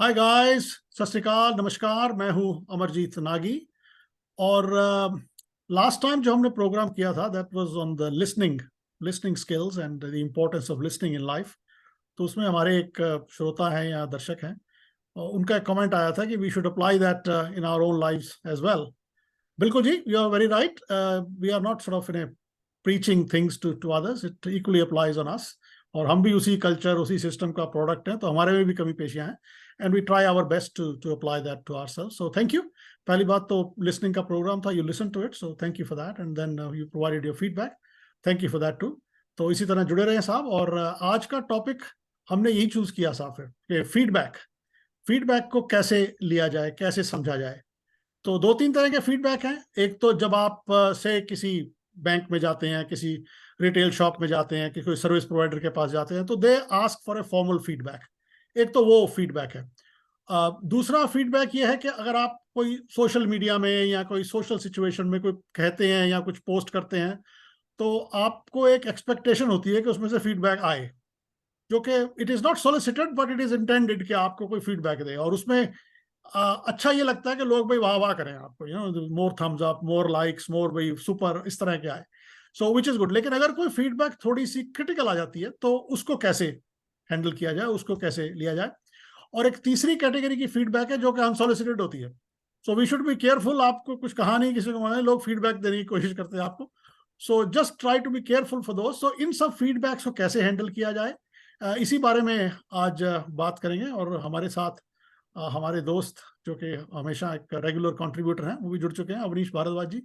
Hi guys, सत श्री अकाल, नमस्कार। मैं हूं अमरजीत नागी। और लास्ट टाइम जो हमने प्रोग्राम किया था that was on the listening skills and the importance of listening in life. तो उसमें हमारे एक श्रोता हैं या दर्शक हैं, और उनका एक कमेंट आया था कि we should apply that in our own lives as well. बिल्कुल जी, you are very right. We are not sort of in a preaching things to others. It equally applies on us. और हम भी उसी culture, उसी system का product हैं, तो हमारे में भी कमी पेशियां हैं। And we try our best to apply that to ourselves. So thank you. पहली बात तो लिसनिंग का प्रोग्राम था, you listen to it, so thank you for that. And then you provided your feedback, thank you for that too. तो इसी तरह जुड़े रहें साहब। और आज का टॉपिक हमने यही चूज किया साहब फिर कि फीडबैक, फीडबैक को कैसे लिया जाए, कैसे समझा जाए। तो दो तीन तरह के फीडबैक हैं। एक तो जब आप से किसी बैंक में जाते हैं, किसी रिटेल शॉप में जाते हैं, कि कोई सर्विस प्रोवाइडर के पास जाते हैं, तो they ask for a formal feedback. एक तो वो फीडबैक है। दूसरा फीडबैक ये है कि अगर आप कोई सोशल मीडिया में या कोई सोशल सिचुएशन में कोई कहते हैं या कुछ पोस्ट करते हैं, तो आपको एक एक्सपेक्टेशन होती है कि उसमें से फीडबैक आए, जो कि it is not solicited but it is intended कि आपको कोई फीडबैक दे। और उसमें अच्छा ये लगता है कि लोग भाई वाह वाह करें आपको, मोर थम्स अप, मोर लाइक्स, मोर भाई सुपर, इस तरह के आए। सो विच इज गुड। लेकिन अगर कोई फीडबैक थोड़ी सी क्रिटिकल आ जाती है, तो उसको कैसे हैंडल किया जाए, उसको कैसे लिया जाए। और एक तीसरी कैटेगरी की फीडबैक है जो कि अनसॉलिसिटेड होती है। So we should be careful. आपको कुछ कहा नहीं, किसी को माने, लोग फीडबैक देने की कोशिश करते हैं आपको। So just try to be careful for दोस्त। सो इन सब फीडबैक्स को कैसे हैंडल किया जाए, इसी बारे में आज बात करेंगे। और हमारे साथ हमारे दोस्त जो कि हमेशा एक रेगुलर कंट्रीब्यूटर हैं, वो भी जुड़ चुके हैं, अवनीश भारद्वाज जी।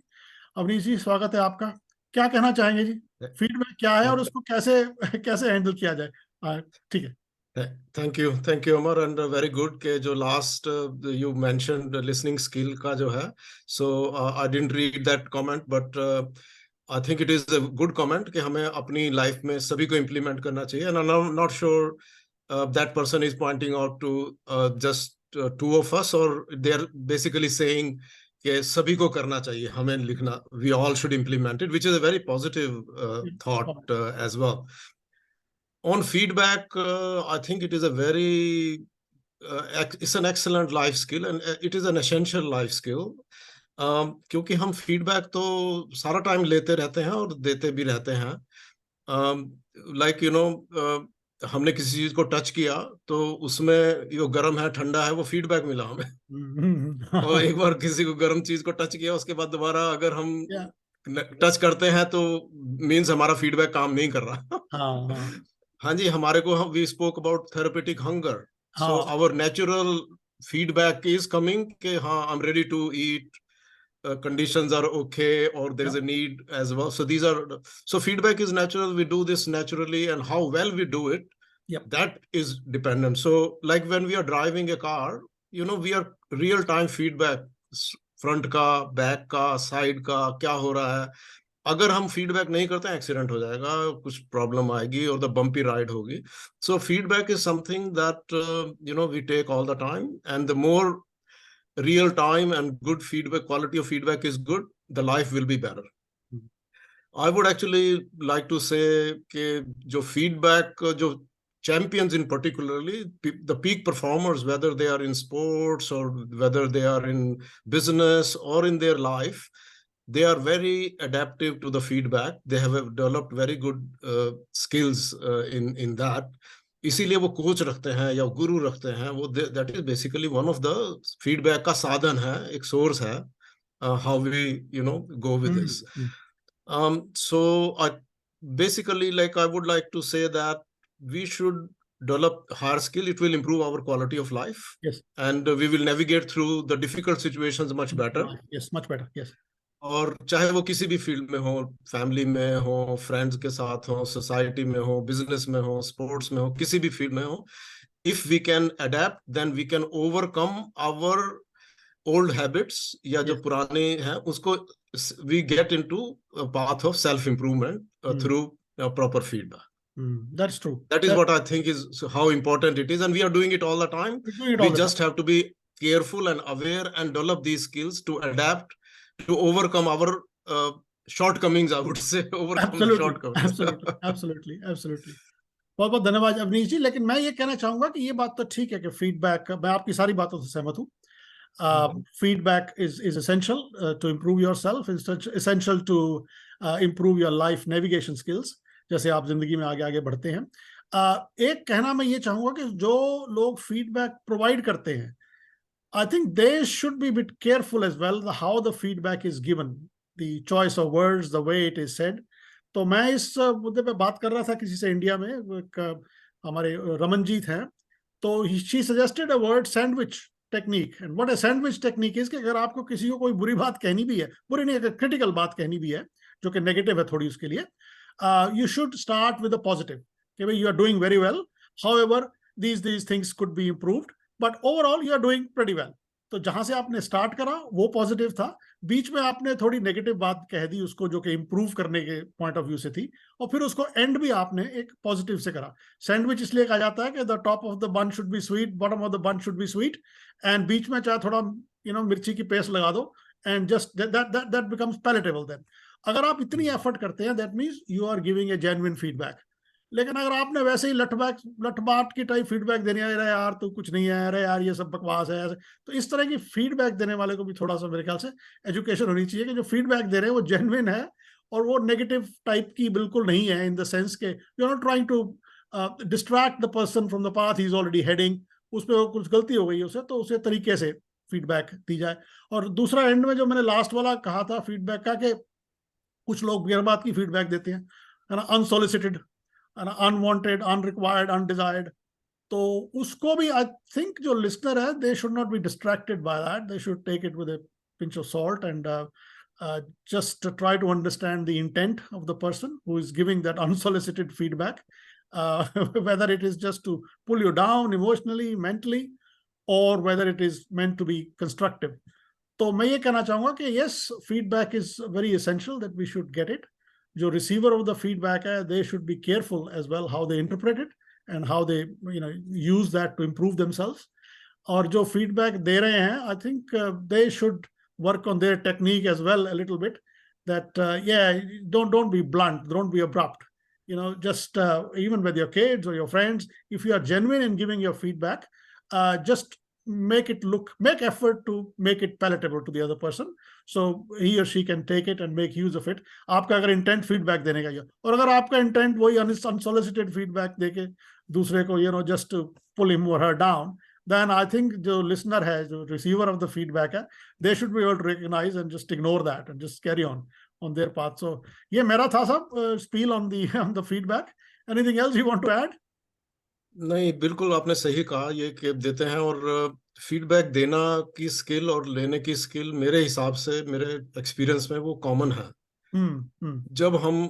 अवनीश जी, स्वागत है आपका। क्या कहना चाहेंगे जी, फीडबैक क्या है और उसको कैसे कैसे हैंडल किया जाए। ठीक है। Thank you Amar, and very good के जो last you mentioned listening skill का जो है, so I didn't read that comment, but I think it is a good comment कि हमें अपनी लाइफ में सभी को इम्प्लीमेंट करना चाहिए। And I am not sure that person is pointing out to just two of us, or they're basically saying कि सभी को करना चाहिए हमें लिखना, we all should implement it, which is a very positive thought as well. On feedback, I think it is a very it's an excellent life skill, and it is an essential life skill. क्योंकि हम feedback तो सारा time लेते रहते हैं और देते भी रहते हैं। लाइक हमने किसी चीज को टच किया, तो उसमें यो गर्म है ठंडा है वो फीडबैक मिला हमें। और एक बार किसी को गर्म चीज को टच किया, उसके बाद दोबारा अगर हम टच करते हैं तो मीन्स हमारा फीडबैक काम नहीं कर रहा। हाँ जी, हमारे को we spoke about therapeutic hunger, so our natural feedback is coming कि हाँ, I am ready to eat, conditions are okay, or there is a need as well. So these are, so feedback is natural, we do this naturally, and how well we do it, that is dependent. So like when we are driving a car, we are real time feedback, front का, back का, side का क्या हो रहा है। अगर हम feedback नहीं करते हैं, एक्सीडेंट हो जाएगा, कुछ प्रॉब्लम आएगी और द बम्पी राइड होगी। So feedback is something that we take all the time, and the more real time and good feedback, quality of feedback is good, the life will be better. I would actually like to say कि जो feedback, जो champions in particularly, the peak performers, whether they are in sports or whether they are in business or in their life, they are very adaptive to the feedback. They have developed very good skills in that. इसीलिए वो coach रखते हैं या गुरु रखते हैं, वो that is basically one of the feedback का साधन है, एक सोर्स है, how we go with this. So basically, like, I would like to say that we should develop hard skill. It will improve our quality of life. Yes. And we will navigate through the difficult situations much better. Yes, much better. Yes. और चाहे वो किसी भी field में हो, family में हो, friends के साथ हो, सोसाइटी में हो, बिजनेस में हो, स्पोर्ट्स में हो, किसी भी फील्ड में हो, if we can adapt, then we can overcome our old habits, या जो पुराने हैं उसको we get into path of self improvement through proper feedback. That's true. That is what I think is how important it is, and we are doing it all the time. We just have to be careful and aware and develop these skills to adapt, to overcome our shortcomings, I would say. Overcome the shortcomings. Absolutely. बहुत बहुत धन्यवाद अवनीश जी। लेकिन मैं ये कहना चाहूंगा कि ये बात तो ठीक है कि फीडबैक, मैं आपकी सारी बातों से सहमत हूँ। Feedback is essential to improve yourself, is essential to improve your life navigation skills, जैसे आप जिंदगी में आगे आगे बढ़ते हैं। एक कहना मैं ये चाहूंगा कि जो लोग फीडबैक प्रोवाइड करते हैं, I think they should be a bit careful as well how the feedback is given, the choice of words, the way it is said. तो मैं इस मुद्दे पे बात कर रहा था किसी से इंडिया में, एक हमारे रमनजीत हैं, तो she suggested a word sandwich technique. And what a sandwich technique is कि अगर आपको किसी को कोई बुरी बात कहनी भी है, बुरी नहीं, अगर क्रिटिकल बात कहनी भी है जो कि नेगेटिव है थोड़ी उसके लिए, you should start with a positive कि भाई you are doing very well, however these things could be improved, but overall you are doing pretty well. तो जहां से आपने स्टार्ट करा वो पॉजिटिव था, बीच में आपने थोड़ी नेगेटिव बात कह दी उसको जो कि इंप्रूव करने के पॉइंट ऑफ व्यू से थी, और फिर उसको एंड भी आपने एक पॉजिटिव से करा। सैंडविच इसलिए कहा जाता है कि the top of the bun should be sweet, bottom of the bun should be sweet, and बीच में चाहे थोड़ा मिर्ची की पेस्ट लगा दो, and just that becomes palatable. Then अगर आप इतनी एफर्ट करते हैं, that means you are giving a genuine feedback. लेकिन अगर आपने वैसे ही लठबाट की टाइप फीडबैक देने आ रहा है, यार तू कुछ नहीं है, अरे यार ये सब बकवास है, तो इस तरह की फीडबैक देने वाले को भी थोड़ा सा मेरे ख्याल से एजुकेशन होनी चाहिए कि जो फीडबैक दे रहे हैं वो जेन्युइन है और वो नेगेटिव टाइप की बिल्कुल नहीं है, इन द सेंस के you are not trying to distract the person from the path he is already heading, उसमें कुछ गलती हो गई है उसे, तो उसे तरीके से फीडबैक दी जाए। और दूसरा एंड में जो मैंने लास्ट वाला कहा था फीडबैक का, कि कुछ लोग बिना बात की फीडबैक देते हैं, है ना, अनसॉलिसिटेड, अनवांटेड, अनरिक्वायर्ड, अनडिजायर्ड, तो उसको भी आई थिंक जो लिस्नर है, they should not be distracted by that, they should take it with a pinch of salt and just try to understand the intent of the person who is giving that unsolicited feedback, whether it is just to pull you down emotionally, mentally, or whether it is meant to be constructive. तो मैं ये कहना चाहूंगा कि yes, feedback is very essential that we should get it. जो receiver of the feedback है, they should be careful as well how they interpret it and how they use that to improve themselves. और जो feedback दे रहे हैं, I think they should work on their technique as well a little bit, that don't be blunt, don't be abrupt, just even with your kids or your friends, if you are genuine in giving your feedback, just make effort to make it palatable to the other person, so he or she can take it and make use of it. आपका अगर intent feedback देने का, और अगर आपका intent वही unsolicited feedback देके दूसरे को जस्ट टू पुल हिम और her down, then I think जो लिसनर है, जो रिसीवर ऑफ द फीडबैक है, they should be able to recognize and just ignore that and just carry on their path. So ये मेरा था सब spill on the feedback. Anything else you want to add? नहीं, बिल्कुल आपने सही कहा, ये कि देते हैं, और फीडबैक देना की स्किल और लेने की स्किल मेरे हिसाब से, मेरे एक्सपीरियंस में वो कॉमन है। जब हम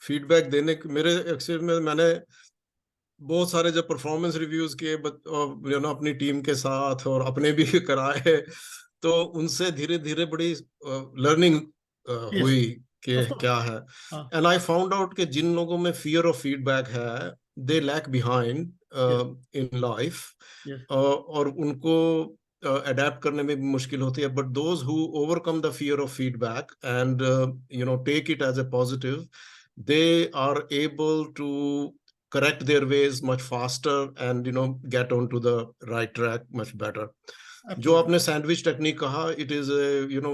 फीडबैक देने, मेरे एक्सपीरियंस में मैंने बहुत सारे जब परफॉर्मेंस रिव्यूज किए अपनी टीम के साथ और अपने भी कराए, तो उनसे धीरे धीरे बड़ी लर्निंग हुई कि क्या है। एंड आई फाउंड आउट कि जिन लोगों में फियर ऑफ फीडबैक है, they lag behind in life, और उनको अडेप्ट करने में भी मुश्किल होती है। But those who overcome the fear of feedback and take it as a positive, they are able to correct their ways much faster and get onto the right track much better. जो आपने sandwich technique कहा, it is a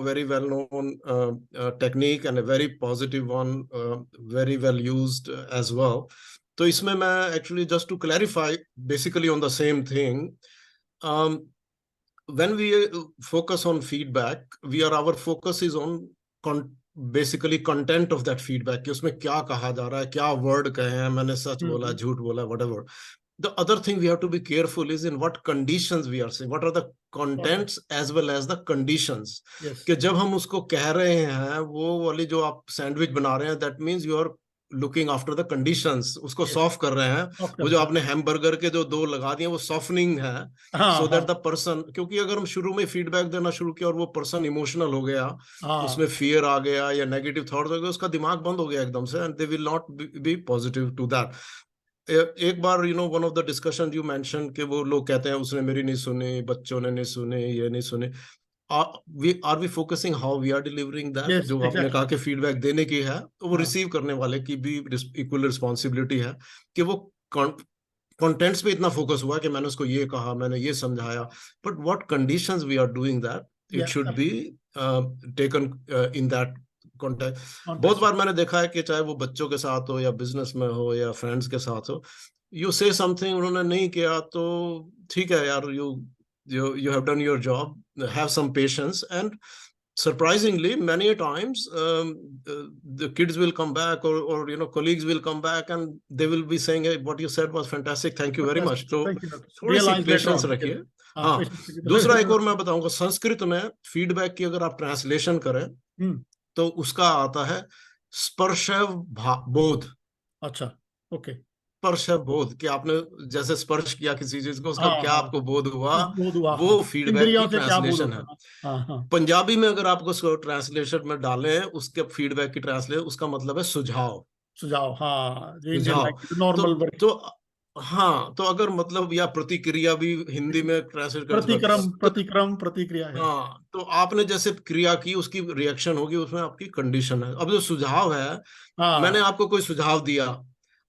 very well known technique and a very positive one, very well used as well. तो इसमें मैं actually just to clarify basically on the same thing, when we focus on feedback, our focus is on basically content of that feedback, कि उसमें क्या कहा जा रहा है, क्या वर्ड कहे हैं, मैंने सच बोला, झूठ बोला, whatever. The other thing we have to be careful is in what conditions we are saying, what are the contents as well as the conditions. कि जब हम उसको कह रहे हैं, वो वाली जो आप सैंडविच बना रहे हैं, that means you are looking after the conditions, उसको सॉफ्ट कर रहे हैं। वो जो आपने हैमबर्गर के जो 2 लगा दिए, वो सॉफ्टनिंग है, सो दैट द पर्सन, क्योंकि अगर हम शुरू में फीडबैक देना शुरू किया और वो पर्सन इमोशनल हो गया, उसमें फियर आ गया या नेगेटिव थॉट्स हो गए, उसका दिमाग बंद हो गया एकदम से, and they will not be positive to that. एक बार one of the discussion you mention कि वो लोग कहते हैं उसने मेरी नहीं सुनी, बच्चों ने नहीं सुनी, ये नहीं सुनी। Are we focusing how we are delivering that? Yes, जो exactly. आपने कहा कि फीडबैक देने की है, तो वो रिसीव करने वाले की भी इक्वल रिस्पॉन्सिबिलिटी है कि वो कंटेंट्स पे इतना फोकस हुआ कि मैंने उसको ये कहा, मैंने ये समझाया, but what conditions we are doing that, it should be taken in that context. बहुत बार मैंने देखा है कि चाहे वो बच्चों के साथ हो या बिजनेस में हो या फ्रेंड्स के साथ हो, यू से समथिंग, उन्होंने नहीं किया तो ठीक है यार, you have done your job, have some patience, and surprisingly many times the kids will come back, or you know, colleagues will come back and they will be saying, hey, what you said was fantastic, thank you very much. तो थोड़ी सी patience रखिए। हाँ, दूसरा एक और मैं बताऊंगा, संस्कृत में फीडबैक की अगर आप ट्रांसलेशन करें तो उसका आता है स्पर्श बोध। अच्छा, ओके। स्पर्श बोध, कि आपने जैसे स्पर्श किया किसी चीज को, उसका क्या आपको बोध हुआ, वो फीडबैक इंद्रियों की से क्या बोध ट्रांसलेशन है। होता है। पंजाबी में अगर आपको उसको ट्रांसलेशन में डालें, उसके फीडबैक की ट्रांसलेशन, उसका मतलब है सुझाव। सुझाव, हाँ, सुझाव नॉर्मल वर्क। तो हाँ, तो अगर मतलब, या प्रतिक्रिया भी हिंदी में ट्रांसलेट कर प्रतिक्रिया है। हाँ, तो आपने जैसे क्रिया की, उसकी रिएक्शन होगी, उसमें आपकी कंडीशन है। अब जो सुझाव है, मैंने आपको कोई सुझाव दिया,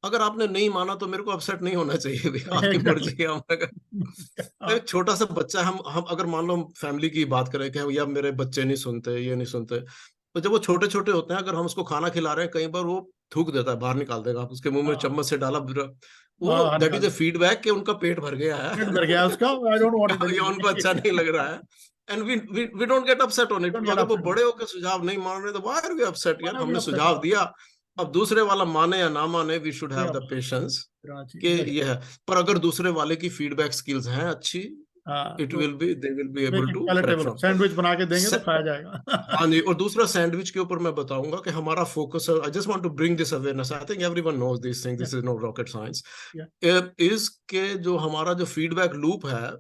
अगर आपने नहीं माना तो मेरे को अपसेट नहीं होना चाहिए, आपकी मर्जी है। एक छोटा सा बच्चा, हम अगर मान लो फैमिली की बात करें कि यार मेरे बच्चे नहीं सुनते, ये नहीं सुनते, तो जब वो छोटे छोटे होते हैं, अगर हम उसको खाना खिला रहे हैं, कई बार वो थूक देता है, बाहर निकाल देगा, आप उसके मुंह में चम्मच से डाला, वो दैट इज द फीडबैक कि उनका पेट भर गया है, पेट भर गया उसका, आई डोंट वांट इट, ये उनको अच्छा नहीं लग रहा है, and we don't get upset on it. अगर वो बड़े होकर सुझाव नहीं मान रहे तो व्हाई आर वी अपसेट यार, हमने सुझाव दिया, अब दूसरे वाला माने या ना माने, we should have the patience कि ये है। पर अगर दूसरे वाले की फीडबैक स्किल्स हैं अच्छी, it will be, they will be able to correct from. Sandwich बना के देंगे तो खाया जाएगा। हाँ जी, और दूसरा सैंडविच के ऊपर मैं बताऊंगा कि हमारा फोकस है, I just want to bring this awareness, I think everyone knows this thing, this is no rocket science, is के जो हमारा जो फीडबैक लूप है,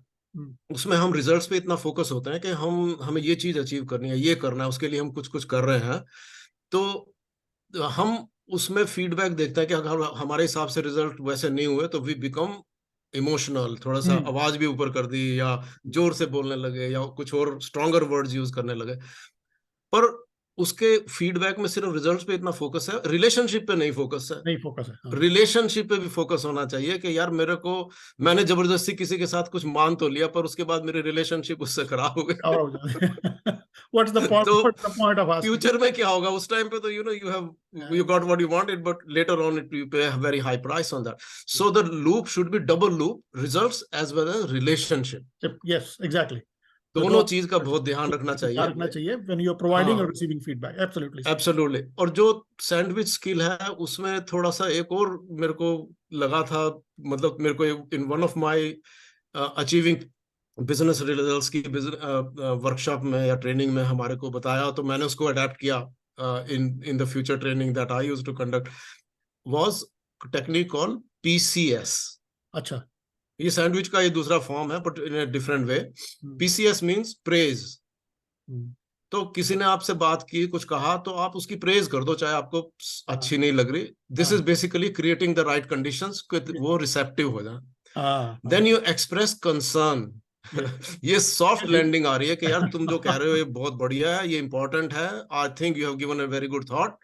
उसमें हम रिजल्ट्स पे इतना फोकस होते हैं कि हमें ये चीज अचीव करनी है, ये करना है, उसके लिए हम कुछ कुछ कर रहे हैं, तो हम उसमें फीडबैक देखते हैं कि अगर हमारे हिसाब से रिजल्ट वैसे नहीं हुए तो वी बिकम इमोशनल, थोड़ा सा आवाज भी ऊपर कर दी, या जोर से बोलने लगे, या कुछ और स्ट्रॉन्गर वर्ड्स यूज करने लगे। पर उसके फीडबैक में सिर्फ रिजल्ट्स पे इतना फोकस है, रिलेशनशिप पे नहीं फोकस है। रिलेशनशिप पे भी फोकस होना चाहिए कि यार मैंने जबरदस्ती किसी के साथ कुछ मान तो लिया, पर उसके बाद मेरी रिलेशनशिप उससे खराब हो गई। What's the point of asking? Future में क्या होगा उस टाइम पे, तो you got what you wanted, but later on you pay a very high price on that. So the loop should be double loop, results as well as relationship. Yes, exactly. दोनों चीज का बहुत ध्यान रखना चाहिए when you are providing or receiving feedback. Absolutely. और जो sandwich skill है, उसमें थोड़ा सा एक और मेरे को लगा था, मतलब मेरे को in one of my achieving business results की वर्कशॉप में या ट्रेनिंग में हमारे को बताया, तो मैंने उसको अडेप्ट किया in the future training that I used to conduct, was technique called PCS। अच्छा, ये सैंडविच का ये दूसरा फॉर्म है, but in a different way. PCS means praise. तो किसी ने आपसे बात की, कुछ कहा, तो आप उसकी प्रेज कर दो, चाहे आपको अच्छी नहीं लग रही। This is basically creating the right conditions, वो रिसेप्टिव हो जाए। Then you express concern. ये सॉफ्ट लैंडिंग आ रही है कि यार तुम जो कह रहे हो ये बहुत बढ़िया है, ये इंपॉर्टेंट है, I think you have given a very good thought,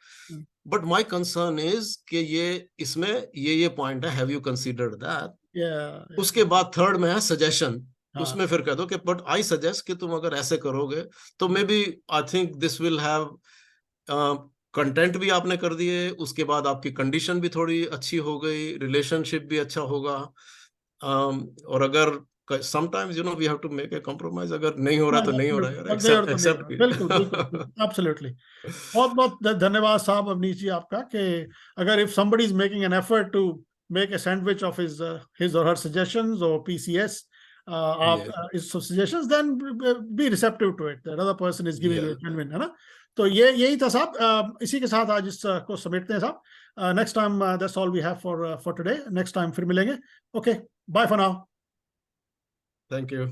but my concern is कि ये इसमें ये पॉइंट है, हैव यू कंसीडर्ड दैट। उसके बाद थर्ड में है सजेशन। उसमें फिर कह दो कि बट आई सजेस्ट कि तुम अगर ऐसे करोगे तो maybe I think this will have, content भी आपने कर दिए, उसके बाद आपकी कंडीशन भी थोड़ी अच्छी हो गई, रिलेशनशिप भी अच्छा होगा। और अगर sometimes we have to make a compromise, अगर नहीं हो रहा तो नहीं हो रहा है, accept बिल्कुल, absolutely। बहुत धन्यवाद साहब अवनीश जी आपका, कि अगर if somebody is making an effort to make a sandwich of his or her suggestions or PCS his suggestions, then be receptive to it. The other person is giving you a win-win, है ना? तो यही था साहब, इसी के साथ आज इसको समेटते हैं साहब। Next time that's all we have for today. Next time फिर मिलेंगे। Okay, bye for now. Thank you.